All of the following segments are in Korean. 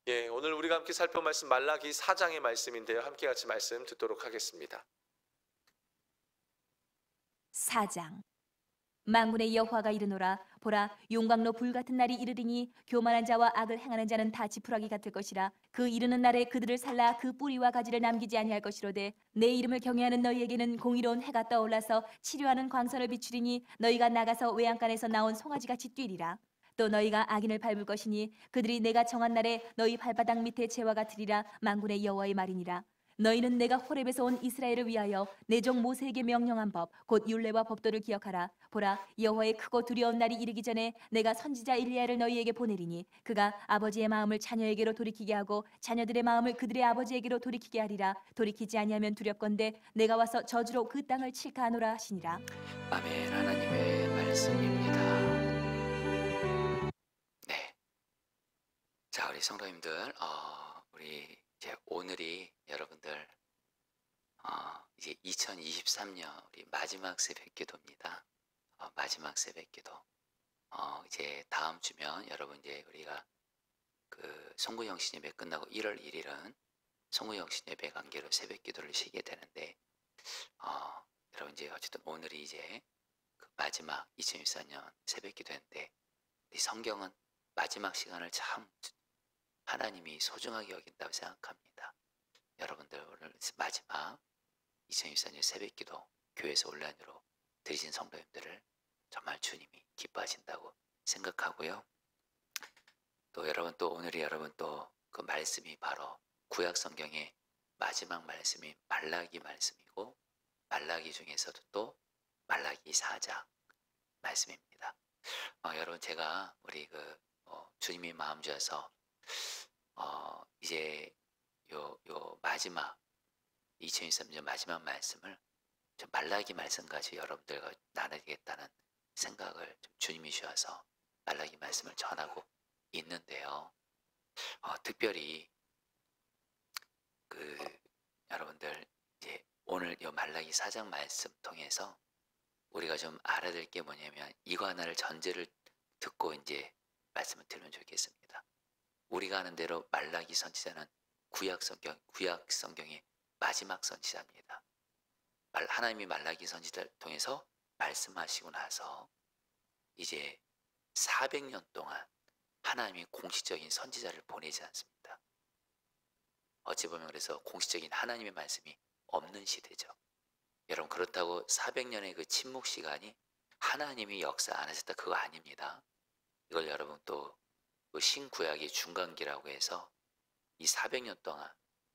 예, 오늘 우리가 함께 살펴볼 말씀 말라기 4장의 말씀인데요. 함께 같이 말씀 듣도록 하겠습니다. 4장. 만군의 여호와가 이르노라. 보라, 용광로 불같은 날이 이르리니 교만한 자와 악을 행하는 자는 다 지푸라기 같을 것이라. 그 이르는 날에 그들을 살라 그 뿌리와 가지를 남기지 아니할 것이로되 내 이름을 경외하는 너희에게는 공의로운 해가 떠올라서 치료하는 광선을 비추리니 너희가 나가서 외양간에서 나온 송아지같이 뛰리라. 또 너희가 악인을 밟을 것이니 그들이 내가 정한 날에 너희 발바닥 밑에 재와 같으리라. 만군의 여호와의 말이니라. 너희는 내가 호렙에서 온 이스라엘을 위하여 내 종 모세에게 명령한 법 곧 율례와 법도를 기억하라. 보라, 여호와의 크고 두려운 날이 이르기 전에 내가 선지자 엘리야를 너희에게 보내리니 그가 아버지의 마음을 자녀에게로 돌이키게 하고 자녀들의 마음을 그들의 아버지에게로 돌이키게 하리라. 돌이키지 아니하면 두렵건대 내가 와서 저주로 그 땅을 칠까 하노라 하시니라. 아멘. 하나님의 말씀입니다. 네. 자, 우리 성도님들, 우리 이제 오늘이 여러분들 이제 2023년 우리 마지막 새벽기도입니다. 마지막 새벽기도. 이제 다음 주면 여러분 이제 우리가 그 송구영신 예배 끝나고 1월 1일은 송구영신 예배 관계로 새벽기도를 쉬게 되는데, 여러분 이제 어쨌든 오늘이 이제 그 마지막 2024년 새벽기도인데, 이 성경은 마지막 시간을 참 하나님이 소중하게 여긴다고 생각합니다. 여러분들 오늘 마지막 2024년 새벽기도 교회에서 온라인으로 드리신 성도님들을 정말 주님이 기뻐하신다고 생각하고요. 또 여러분 또 오늘이 여러분 또 그 말씀이 바로 구약 성경의 마지막 말씀인 말라기 말씀이고, 말라기 중에서도 또 말라기 4장 말씀입니다. 여러분 제가 우리 주님이 마음 주어서 이제 요 마지막 2023년 마지막 말씀을 좀 말라기 말씀까지 여러분들과 나누겠다는 생각을 좀 주님이 주셔서 말라기 말씀을 전하고 있는데요. 특별히 여러분들 이제 오늘 요 말라기 4장 말씀 통해서 우리가 좀 알아야 될 게 뭐냐면, 이거 하나를 전제를 듣고 이제 말씀을 들으면 좋겠습니다. 우리가 아는 대로 말라기 선지자는 구약 성경의 마지막 선지자입니다. 하나님이 말라기 선지자를 통해서 말씀하시고 나서 이제 400년 동안 하나님이 공식적인 선지자를 보내지 않습니다. 어찌 보면 그래서 공식적인 하나님의 말씀이 없는 시대죠. 여러분 그렇다고 400년의 그 침묵 시간이 하나님이 역사 안 하셨다, 그거 아닙니다. 이걸 여러분 또 그 신구약의 중간기라고 해서 이 400년 동안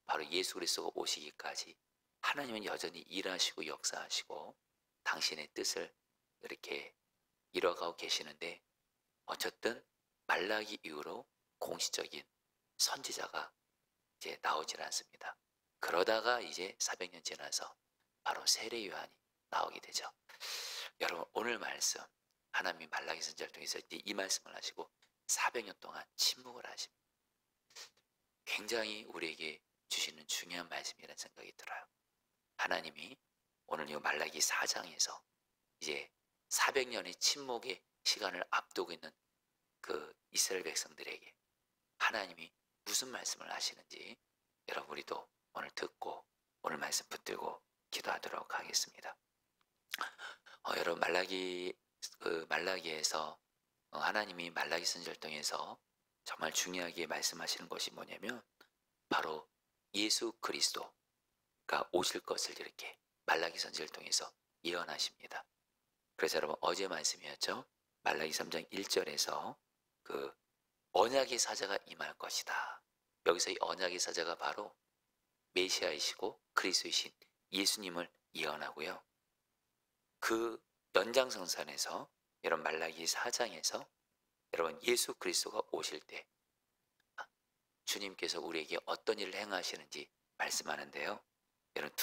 바로 예수 그리스도가 오시기까지 하나님은 여전히 일하시고 역사하시고 당신의 뜻을 이렇게 이뤄가고 계시는데, 어쨌든 말라기 이후로 공식적인 선지자가 이제 나오질 않습니다. 그러다가 이제 400년 지나서 바로 세례 요한이 나오게 되죠. 여러분 오늘 말씀 하나님이 말라기 선지자를 통해서 이제 이 말씀을 하시고 400년 동안 침묵을 하십니다. 굉장히 우리에게 주시는 중요한 말씀이라는 생각이 들어요. 하나님이 오늘 이 말라기 4장에서 이제 400년의 침묵의 시간을 앞두고 있는 그 이스라엘 백성들에게 하나님이 무슨 말씀을 하시는지 여러분 우리도 오늘 듣고 오늘 말씀 붙들고 기도하도록 하겠습니다. 여러분 말라기에서 하나님이 말라기 선지자를 통해서 정말 중요하게 말씀하시는 것이 뭐냐면, 바로 예수 그리스도가 오실 것을 이렇게 말라기 선지자를 통해서 예언하십니다. 그래서 여러분 어제 말씀이었죠. 말라기 3장 1절에서 그 언약의 사자가 임할 것이다. 여기서 이 언약의 사자가 바로 메시아이시고 그리스도이신 예수님을 예언하고요. 그 연장선상에서 여러분 말라기 4장에서 여러분 예수 그리스도가 오실 때 주님께서 우리에게 어떤 일을 행하시는지 말씀하는데요. 여러분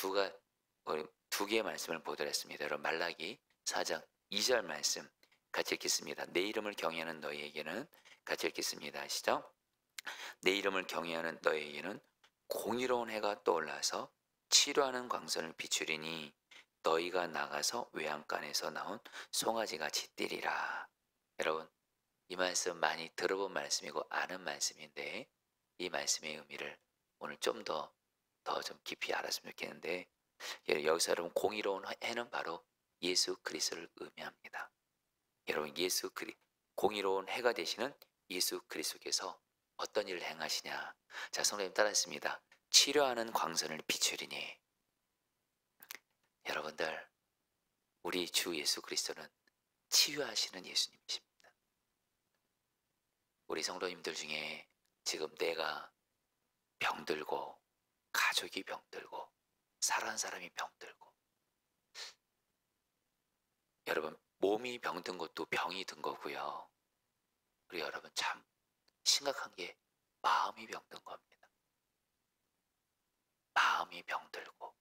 두 개의 말씀을 보도록 했습니다. 여러분 말라기 4장 2절 말씀 같이 읽겠습니다. 내 이름을 경외하는 너희에게는, 같이 읽겠습니다. 시작. 내 이름을 경외하는 너희에게는 공의로운 해가 떠올라서 치료하는 광선을 비추리니 너희가 나가서 외양간에서 나온 송아지같이 뛰리라. 여러분 이 말씀 많이 들어본 말씀이고 아는 말씀인데, 이 말씀의 의미를 오늘 좀 더 좀 깊이 알았으면 좋겠는데, 여기서 여러분 공의로운 해는 바로 예수 그리스도를 의미합니다. 여러분 공의로운 해가 되시는 예수 그리스도께서 어떤 일을 행하시냐? 자, 성도님 따라했습니다. 치료하는 광선을 비추리니. 여러분들, 우리 주 예수 그리스도는 치유하시는 예수님이십니다. 우리 성도님들 중에 지금 내가 병들고, 가족이 병들고, 사랑하는 사람이 병들고, 여러분 몸이 병든 것도 병이 든 거고요. 그리고 여러분 참 심각한 게 마음이 병든 겁니다. 마음이 병들고,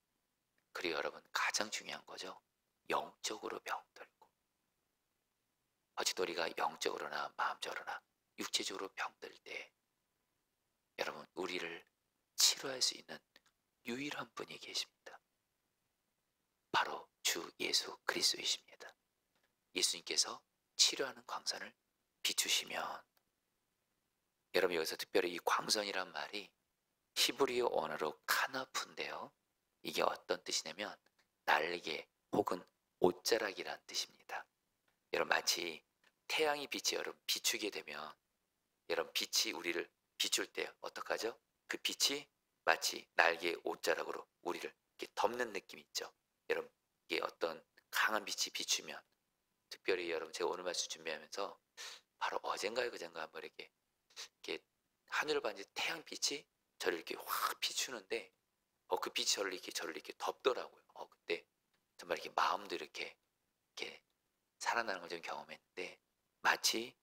그리고 여러분 가장 중요한 거죠. 영적으로 병들고. 어찌 우리가 영적으로나 마음적으로나 육체적으로 병들 때 여러분 우리를 치료할 수 있는 유일한 분이 계십니다. 바로 주 예수 그리스도이십니다. 예수님께서 치료하는 광선을 비추시면, 여러분 여기서 특별히 이 광선이란 말이 히브리어 언어로 카나프인데요. 이게 어떤 뜻이냐면 날개 혹은 옷자락이란 뜻입니다. 여러분 마치 태양이 빛이 여러분 비추게 되면, 여러분 빛이 우리를 비출 때 어떡하죠? 그 빛이 마치 날개의 옷자락으로 우리를 이렇게 덮는 느낌 있죠. 여러분 이게 어떤 강한 빛이 비추면, 특별히 여러분 제가 오늘 말씀 준비하면서 바로 어젠가요 그젠가 한번 이렇게 하늘을 봤는데 태양빛이 저를 이렇게 확 비추는데 그 빛이 저를 이렇게 덮더라고요. 그때 정말 이렇게 마음도 이렇게 살아나는 걸 좀 경험했는데, 마치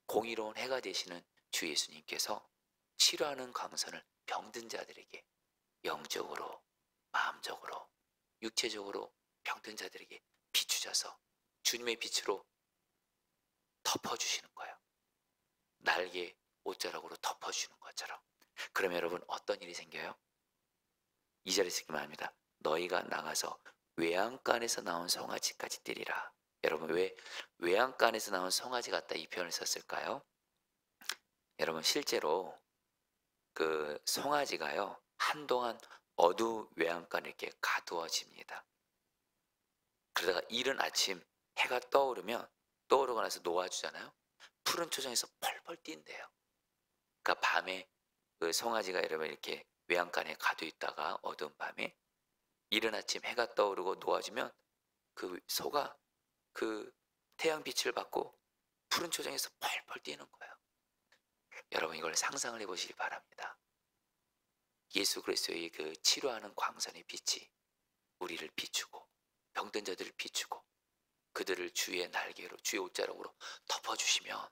공의로운 해가 되시는 주 예수님께서 치료하는 광선을 병든 자들에게, 영적으로, 마음적으로, 육체적으로 병든 자들에게 비추셔서 주님의 빛으로 덮어주시는 거예요. 날개 옷자락으로 덮어주는 것처럼. 그러면 여러분 어떤 일이 생겨요? 이 자리에 쓰기만 합니다. 너희가 나가서 외양간에서 나온 송아지까지 떼리라. 여러분 왜 외양간에서 나온 송아지 같다 이 표현을 썼을까요? 여러분 실제로 그 송아지가요 한동안 어두운 외양간에 이렇게 가두어집니다. 그러다가 이른 아침 해가 떠오르고 나서 놓아주잖아요. 푸른 초장에서 펄펄 뛴대요. 그러니까 밤에 그 송아지가 여러분 이렇게 외양간에 가두어 있다가 어두운 밤에 이른 아침 해가 떠오르고 놓아주면 그 소가 그 태양빛을 받고 푸른 초장에서 펄펄 뛰는 거예요. 여러분 이걸 상상을 해보시기 바랍니다. 예수 그리스도의 그 치료하는 광선의 빛이 우리를 비추고 병든 자들을 비추고 그들을 주의 날개로 주의 옷자락으로 덮어주시면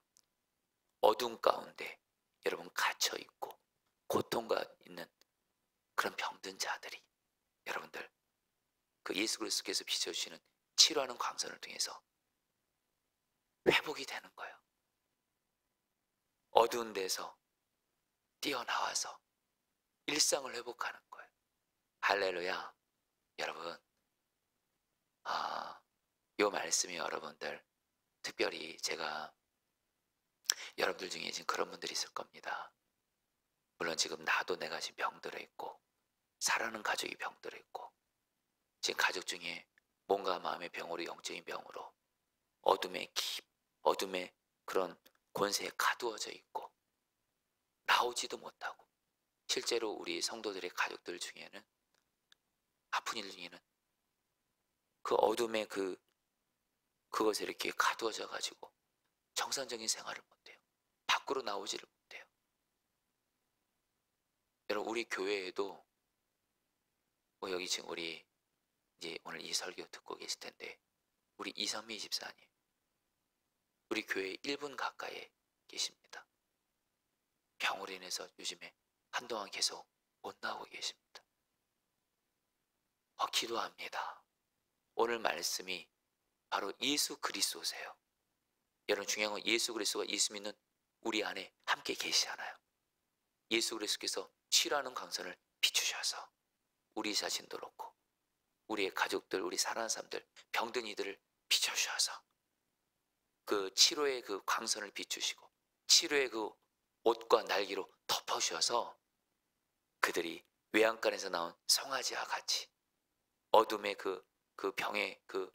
어둠 가운데 여러분 갇혀있고 고통과 있는 그런 병든 자들이 여러분들 그 예수 그리스도께서 비춰주시는 치료하는 광선을 통해서 회복이 되는 거예요. 어두운 데서 뛰어나와서 일상을 회복하는 거예요. 할렐루야. 여러분 이 말씀이 여러분들 특별히 제가 여러분들 중에 지금 그런 분들이 있을 겁니다. 물론 지금 나도 내가 지금 병들어 있고 사랑하는 가족이 병들어 있고 지금 가족 중에 뭔가 마음의 병으로 영적인 병으로 어둠의 그런 권세에 가두어져 있고 나오지도 못하고 실제로 우리 성도들의 가족들 중에는 아픈 일 중에는 그 어둠의 그것에 이렇게 가두어져 가지고 정상적인 생활을 못해요. 밖으로 나오지를 못해요. 여러분 우리 교회에도 여기 지금 우리 이제 오늘 이 설교 듣고 계실 텐데 우리 이선미 집사님 우리 교회 1분 가까이에 계십니다. 병으로 인해서 요즘에 한동안 계속 못 나오고 계십니다. 기도합니다. 오늘 말씀이 바로 예수 그리스도세요. 여러분 중요한 건 예수 그리스도가 예수 믿는 우리 안에 함께 계시잖아요. 예수 그리스도께서 치료하는 광선을 비추셔서 우리 자신도 그렇고 우리의 가족들, 우리 사랑하는 사람들, 병든 이들을 비춰주셔서 그 치료의 그 광선을 비추시고 치료의 그 옷과 날개로 덮어주셔서 그들이 외양간에서 나온 송아지와 같이 어둠의 그 병의 그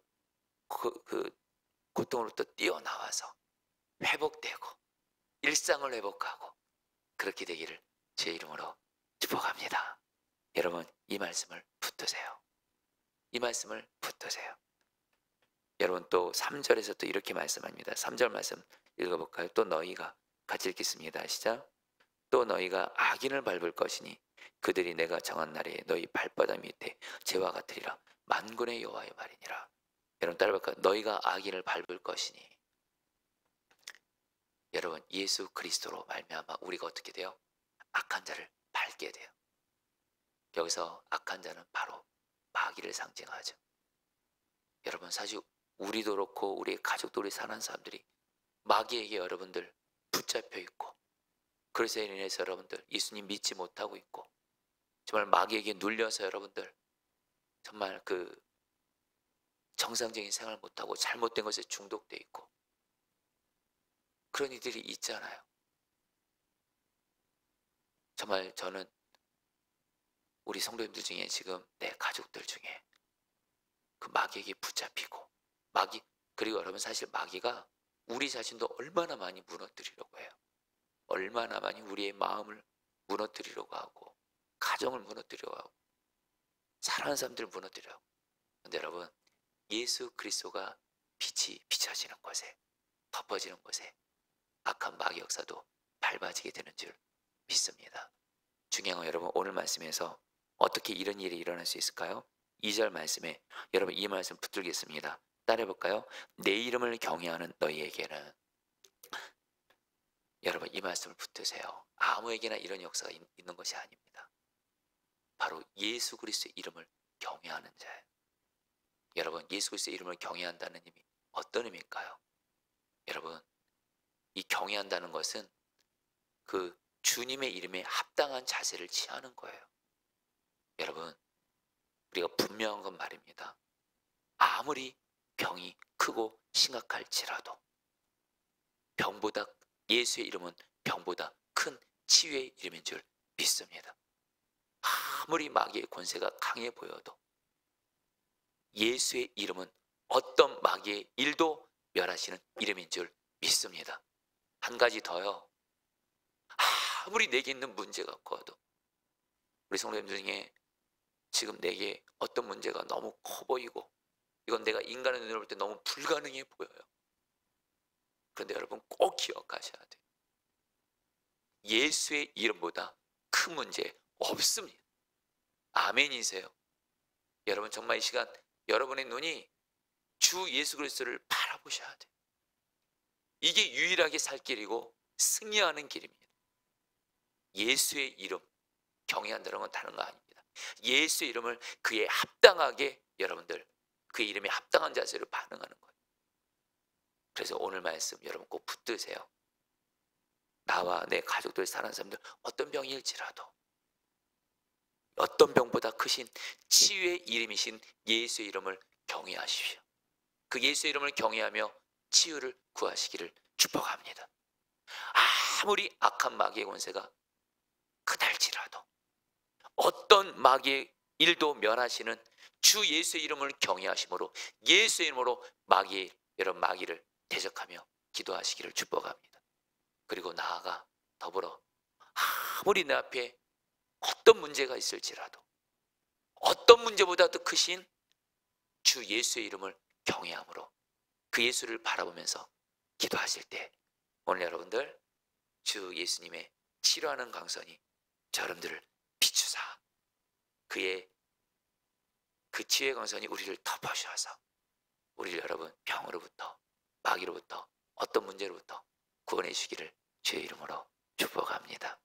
고통으로부터 뛰어나와서 회복되고 일상을 회복하고 그렇게 되기를 제 이름으로 축복합니다. 여러분 이 말씀을 붙드세요. 이 말씀을 붙드세요. 여러분 또 3절에서 또 이렇게 말씀합니다. 3절 말씀 읽어볼까요? 또 너희가 같이 읽겠습니다. 시작. 또 너희가 악인을 밟을 것이니 그들이 내가 정한 날에 너희 발바닥 밑에 재와 같으리라. 만군의 여호와의 말이니라. 여러분 따라볼까요? 너희가 악인을 밟을 것이니. 여러분 예수 그리스도로 말미암아 우리가 어떻게 돼요? 악한 자를 밟게 돼요. 여기서 악한 자는 바로 마귀를 상징하죠. 여러분 사실 우리도 그렇고 우리 가족들이 사는 사람들이 마귀에게 여러분들 붙잡혀 있고 그래서 인해서 여러분들 예수님 믿지 못하고 있고 정말 마귀에게 눌려서 여러분들 정말 그 정상적인 생활 못하고 잘못된 것에 중독돼 있고 그런 이들이 있잖아요. 정말 저는 우리 성도님들 중에 지금 내 가족들 중에 그 마귀에게 붙잡히고 마귀 그리고 여러분 사실 마귀가 우리 자신도 얼마나 많이 무너뜨리려고 해요. 얼마나 많이 우리의 마음을 무너뜨리려고 하고 가정을 무너뜨리려고 하고 사랑하는 사람들을 무너뜨리려고 하고 그런데 여러분 예수 그리스도가 빛이 비춰지는 곳에 덮어지는 곳에 악한 마귀 역사도 밟아지게 되는 줄 믿습니다. 중요한 건 여러분 오늘 말씀에서 어떻게 이런 일이 일어날 수 있을까요? 2절 말씀에 여러분 이 말씀 붙들겠습니다. 따라해볼까요? 내 이름을 경외하는 너희에게는 여러분 이 말씀을 붙드세요. 아무에게나 이런 역사가 있는 것이 아닙니다. 바로 예수 그리스도의 이름을 경외하는 자예요. 여러분 예수 그리스도의 이름을 경외한다는 의미 어떤 의미일까요? 여러분 이 경외한다는 것은 그 주님의 이름에 합당한 자세를 취하는 거예요. 여러분 우리가 분명한 건 말입니다. 아무리 병이 크고 심각할지라도 병보다 예수의 이름은 병보다 큰 치유의 이름인 줄 믿습니다. 아무리 마귀의 권세가 강해 보여도 예수의 이름은 어떤 마귀의 일도 멸하시는 이름인 줄 믿습니다. 한 가지 더요. 아무리 내게 있는 문제가 커도 우리 성도님들 중에 지금 내게 어떤 문제가 너무 커 보이고 이건 내가 인간의 눈으로 볼 때 너무 불가능해 보여요. 그런데 여러분 꼭 기억하셔야 돼요. 예수의 이름보다 큰 문제 없습니다. 아멘이세요. 여러분 정말 이 시간 여러분의 눈이 주 예수 그리스도를 바라보셔야 돼요. 이게 유일하게 살 길이고 승리하는 길입니다. 예수의 이름 경외한다는 건 다른 거 아닙니다. 예수의 이름을 그에 합당하게 여러분들 그의 이름에 합당한 자세로 반응하는 거예요. 그래서 오늘 말씀 여러분 꼭 붙드세요. 나와 내 가족들 사는 사람들 어떤 병일지라도 어떤 병보다 크신 치유의 이름이신 예수의 이름을 경외하십시오. 그 예수의 이름을 경외하며 치유를 구하시기를 축복합니다. 아무리 악한 마귀의 권세가 크달지라도 어떤 마귀의 일도 면하시는 주 예수의 이름을 경외하심으로 예수의 이름으로 여러분 마귀를 대적하며 기도하시기를 축복합니다. 그리고 나아가 더불어 아무리 내 앞에 어떤 문제가 있을지라도 어떤 문제보다도 크신 주 예수의 이름을 경외함으로 그 예수를 바라보면서 기도하실 때 오늘 여러분들 주 예수님의 치료하는 강선이 여러분들을 비추사 그의 그 치유의 강선이 우리를 덮어주셔서 우리를 여러분 병으로부터 마귀로부터 어떤 문제로부터 구원해 주시기를 주의 이름으로 축복합니다.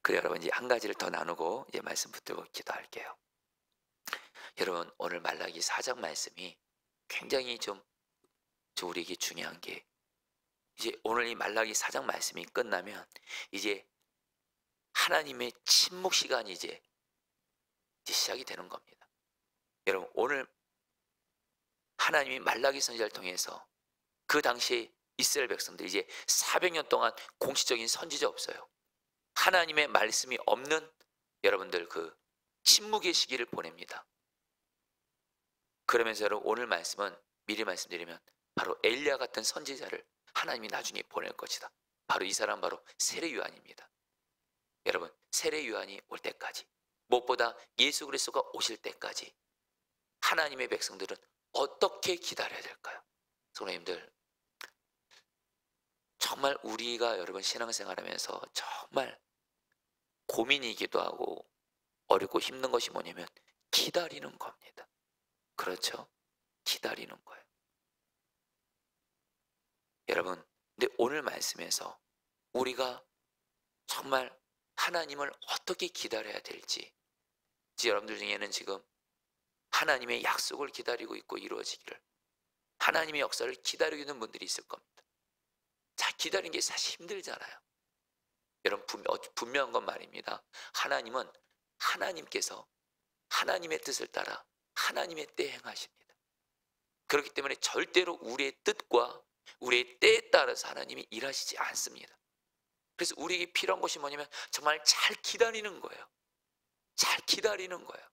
그래 여러분 이제 한 가지를 더 나누고 이제 말씀 붙들고 기도할게요. 여러분 오늘 말라기 4장 말씀이 굉장히 좀 우리에게 중요한 게 이제 오늘 이 말라기 4장 말씀이 끝나면 이제 하나님의 침묵 시간이 이제 시작이 되는 겁니다. 여러분 오늘 하나님이 말라기 선지자를 통해서 그 당시에 이스라엘 백성들 이제 400년 동안 공식적인 선지자 없어요. 하나님의 말씀이 없는 여러분들 그 침묵의 시기를 보냅니다. 그러면서 여러분 오늘 말씀은 미리 말씀드리면 바로 엘리야 같은 선지자를 하나님이 나중에 보낼 것이다. 바로 이 사람 바로 세례 요한입니다. 여러분 세례 요한이 올 때까지, 무엇보다 예수 그리스도가 오실 때까지 하나님의 백성들은 어떻게 기다려야 될까요? 성도님들, 정말 우리가 여러분 신앙생활하면서 정말 고민이기도 하고 어렵고 힘든 것이 뭐냐면 기다리는 겁니다. 그렇죠? 기다리는 거예요. 여러분, 근데 오늘 말씀에서 우리가 정말 하나님을 어떻게 기다려야 될지, 여러분들 중에는 지금 하나님의 약속을 기다리고 있고 이루어지기를, 하나님의 역사를 기다리고 있는 분들이 있을 겁니다. 자, 기다리는 게 사실 힘들잖아요. 여러분 분명한 건 말입니다. 하나님은 하나님께서 하나님의 뜻을 따라 하나님의 때에 행하십니다. 그렇기 때문에 절대로 우리의 뜻과 우리의 때에 따라서 하나님이 일하시지 않습니다. 그래서 우리에게 필요한 것이 뭐냐면 정말 잘 기다리는 거예요. 잘 기다리는 거예요.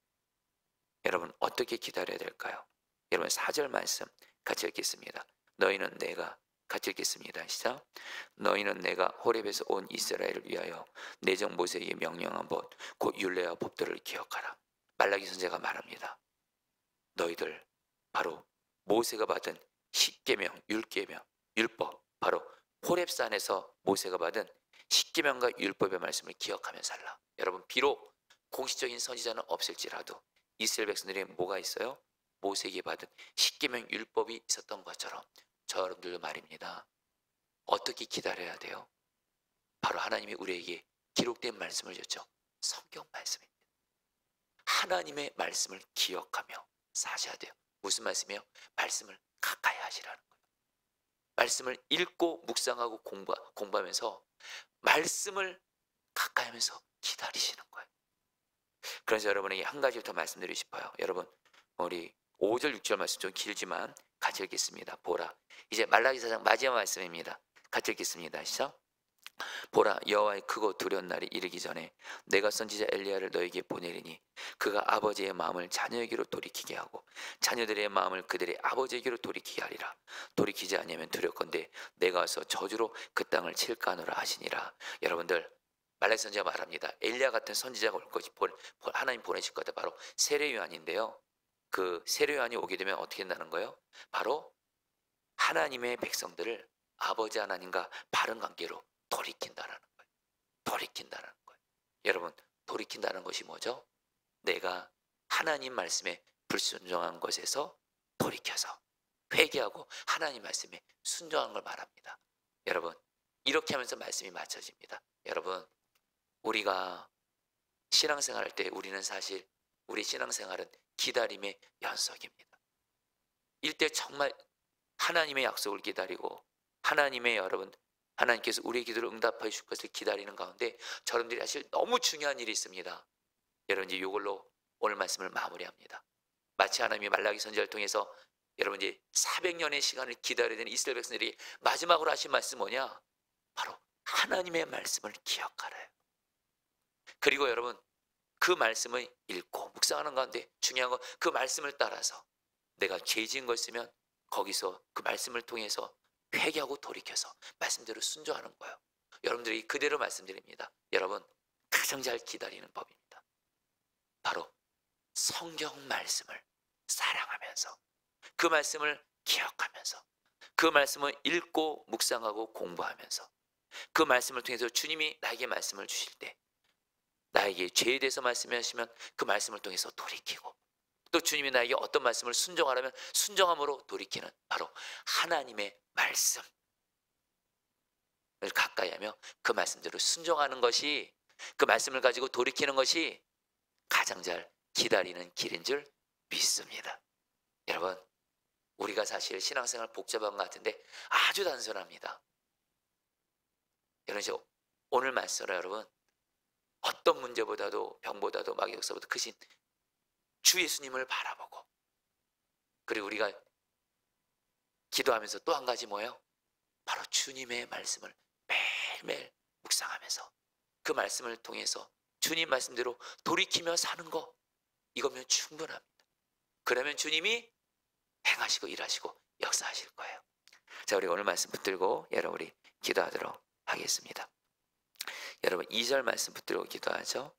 여러분 어떻게 기다려야 될까요? 여러분 4절 말씀 같이 읽겠습니다. 너희는 내가, 같이 읽겠습니다. 시작. 너희는 내가 호렙에서 온 이스라엘을 위하여 내 종 모세에게 명령한 법 곧 율례와 법들을 기억하라. 말라기 선지자가 말합니다. 너희들 바로 모세가 받은 십계명, 율계명, 율법, 바로 호렙산에서 모세가 받은 십계명과 율법의 말씀을 기억하며 살라. 여러분 비록 공식적인 선지자는 없을지라도 이스라엘 백성들이 뭐가 있어요? 모세에게 받은 십계명 율법이 있었던 것처럼 저 여러분들도 말입니다. 어떻게 기다려야 돼요? 바로 하나님이 우리에게 기록된 말씀을 줬죠. 성경 말씀입니다. 하나님의 말씀을 기억하며 사셔야 돼요. 무슨 말씀이에요? 말씀을 가까이 하시라는 거예요. 말씀을 읽고 묵상하고 공부하면서 말씀을 가까이 하면서 기다리시는 거예요. 그래서 여러분에게 한 가지 더 말씀드리고 싶어요. 여러분 우리 5절 6절 말씀 좀 길지만 같이 읽겠습니다. 보라, 이제 말라기 4장 마지막 말씀입니다. 같이 읽겠습니다. 시작. 보라, 여호와의 크고 두려운 날이 이르기 전에 내가 선지자 엘리야를 너에게 보내리니 그가 아버지의 마음을 자녀에게로 돌이키게 하고 자녀들의 마음을 그들의 아버지에게로 돌이키게 하리라. 돌이키지 아니하면 두렵건대 내가 와서 저주로 그 땅을 칠까 하노라 하시니라. 여러분들 말라기 선지자가 말합니다. 엘리야 같은 선지자가 올 것이 하나님 보내실 거다. 바로 세례 요한인데요. 그 세례 요한이 오게 되면 어떻게 된다는 거예요? 바로 하나님의 백성들을 아버지 하나님과 바른 관계로 돌이킨다는 거예요. 돌이킨다는 거예요. 여러분 돌이킨다는 것이 뭐죠? 내가 하나님 말씀에 불순종한 것에서 돌이켜서 회개하고 하나님 말씀에 순종한 걸 말합니다. 여러분 이렇게 하면서 말씀이 맞춰집니다. 여러분 우리가 신앙생활할 때 우리는 사실 우리 신앙생활은 기다림의 연속입니다. 일대 정말 하나님의 약속을 기다리고 하나님의 여러분 하나님께서 우리의 기도를 응답해 줄 것을 기다리는 가운데 저런들이 사실 너무 중요한 일이 있습니다. 여러분 이제 이걸로 오늘 말씀을 마무리합니다. 마치 하나님이 말라기 선지자를 통해서 여러분 이제 400년의 시간을 기다려야 되는 이스라엘 백성들이 마지막으로 하신 말씀 뭐냐? 바로 하나님의 말씀을 기억하래요. 그리고 여러분 그 말씀을 읽고 묵상하는 가운데 중요한 건 그 말씀을 따라서 내가 죄 지은 걸 있으면 거기서 그 말씀을 통해서 회개하고 돌이켜서 말씀대로 순종하는 거예요. 여러분들이 그대로 말씀드립니다. 여러분 가장 잘 기다리는 법입니다. 바로 성경 말씀을 사랑하면서 그 말씀을 기억하면서 그 말씀을 읽고 묵상하고 공부하면서 그 말씀을 통해서 주님이 나에게 말씀을 주실 때 나에게 죄에 대해서 말씀하시면 그 말씀을 통해서 돌이키고 또 주님이 나에게 어떤 말씀을 순종하라면 순종함으로 돌이키는 바로 하나님의 말씀을 가까이 하며 그 말씀대로 순종하는 것이 그 말씀을 가지고 돌이키는 것이 가장 잘 기다리는 길인 줄 믿습니다. 여러분 우리가 사실 신앙생활 복잡한 것 같은데 아주 단순합니다. 여러분 오늘 말씀으로 여러분 어떤 문제보다도 병보다도 마귀 역사보다 크신 주 예수님을 바라보고 그리고 우리가 기도하면서 또 한 가지 뭐예요? 바로 주님의 말씀을 매일매일 묵상하면서 그 말씀을 통해서 주님 말씀대로 돌이키며 사는 거, 이거면 충분합니다. 그러면 주님이 행하시고 일하시고 역사하실 거예요. 자, 우리 오늘 말씀 붙들고 여러분 우리 기도하도록 하겠습니다. 여러분 2절 말씀 붙들고 기도하죠.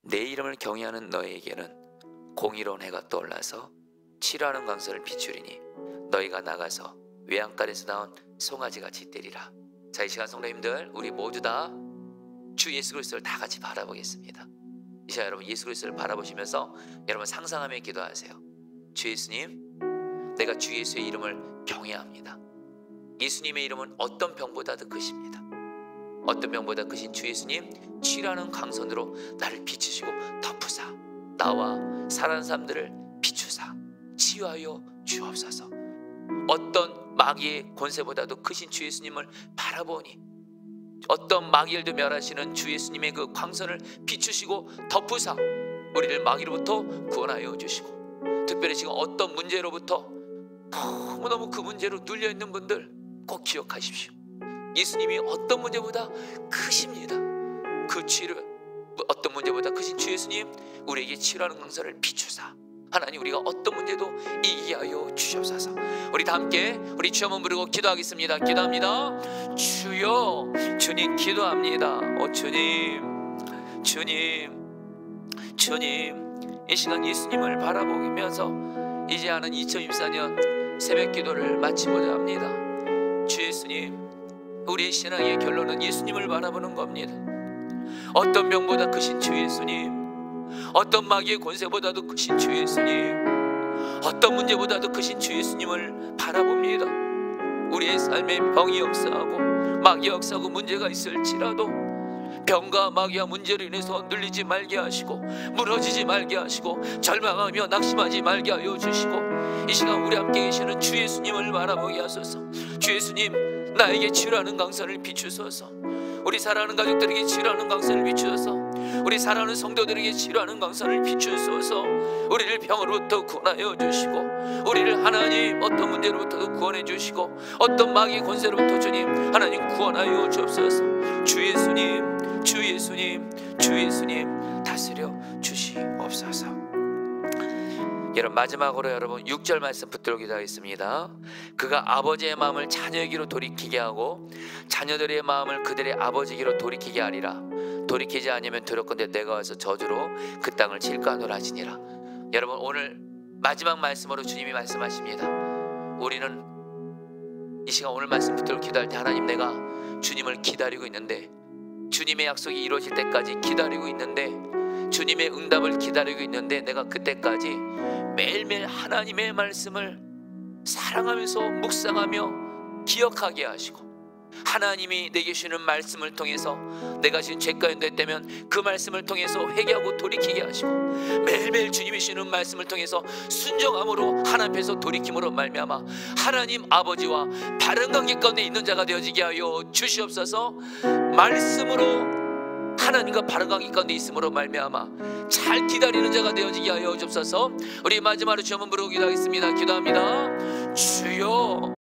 내 이름을 경외하는 너희에게는 공의로운 해가 떠올라서 치료하는 광선을 비추리니 너희가 나가서 외양간에서 나온 송아지같이 되리라. 자, 이 시간 성도님들 우리 모두 다 주 예수 그리스도를 다 같이 바라보겠습니다. 이 시간 여러분 예수 그리스도를 바라보시면서 여러분 상상하며 기도하세요. 주 예수님, 내가 주 예수의 이름을 경외합니다. 예수님의 이름은 어떤 병보다도 크십니다. 어떤 병보다 크신 주 예수님, 치료하는 광선으로 나를 비추시고 덮으사 나와 살아난 사람들을 비추사 치유하여 주옵소서. 어떤 마귀의 권세보다도 크신 주 예수님을 바라보니 어떤 마귀를 멸하시는 주 예수님의 그 광선을 비추시고 덮으사 우리를 마귀로부터 구원하여 주시고, 특별히 지금 어떤 문제로부터 너무너무 그 문제로 눌려있는 분들 꼭 기억하십시오. 예수님이 어떤 문제보다 크십니다. 그 치료, 어떤 문제보다 크신 주 예수님, 우리에게 치료하는 광선을 비추사 하나님 우리가 어떤 문제도 이기게 하여 주시옵소서. 우리 다 함께 우리 주 한번 부르고 기도하겠습니다. 기도합니다. 주여, 주님 기도합니다. 주님, 주님, 주님, 이 시간 예수님을 바라보면서 이제 하는 2024년 새벽 기도를 마치고자 합니다. 주 예수님, 우리의 신앙의 결론은 예수님을 바라보는 겁니다. 어떤 병보다 크신 주 예수님, 어떤 마귀의 권세보다도 크신 주 예수님, 어떤 문제보다도 크신 주 예수님을 바라봅니다. 우리의 삶에 병이 역사하고 마귀 역사하고 문제가 있을지라도 병과 마귀와 문제로 인해서 눌리지 말게 하시고 무너지지 말게 하시고 절망하며 낙심하지 말게 하여 주시고, 이 시간 우리 함께 계시는 주 예수님을 바라보게 하소서. 주 예수님, 나에게 치유하는 광선을 비추소서. 우리 사랑하는 가족들에게 치유하는 광선을 비추소서. 우리 사랑하는 성도들에게 치유하는 광선을 비추소서. 우리를 병으로부터 구원하여 주시고, 우리를 하나님 어떤 문제로부터도 구원해 주시고, 어떤 마귀의 권세로부터 주님 하나님 구원하여 주옵소서. 주 예수님, 주 예수님, 주 예수님 다스려 주시옵소서. 여러분 마지막으로 여러분 6절 말씀 붙들고 기도하겠습니다. 그가 아버지의 마음을 자녀에게로 돌이키게 하고 자녀들의 마음을 그들의 아버지에게로 돌이키게 하리라. 돌이키지 않으면 두렵건대 내가 와서 저주로 그 땅을 칠까 하노라 하시니라. 여러분 오늘 마지막 말씀으로 주님이 말씀하십니다. 우리는 이 시간 오늘 말씀 붙들고 기도할 때 하나님, 내가 주님을 기다리고 있는데, 주님의 약속이 이루어질 때까지 기다리고 있는데, 주님의 응답을 기다리고 있는데, 내가 그때까지 매일매일 하나님의 말씀을 사랑하면서 묵상하며 기억하게 하시고, 하나님이 내게 주시는 말씀을 통해서 내가 지금 죄가 연대되면 그 말씀을 통해서 회개하고 돌이키게 하시고, 매일매일 주님이 주시는 말씀을 통해서 순종함으로 하나님 앞에서 돌이킴으로 말미암아 하나님 아버지와 바른 관계 가운데 있는 자가 되어지게 하여 주시옵소서. 말씀으로 하나님과 바른 관계 가운데 있음으로 말미암아 잘 기다리는 자가 되어지게 하여 주옵소서. 우리 마지막으로 주 한번 부르고 기도하겠습니다. 기도합니다. 주여,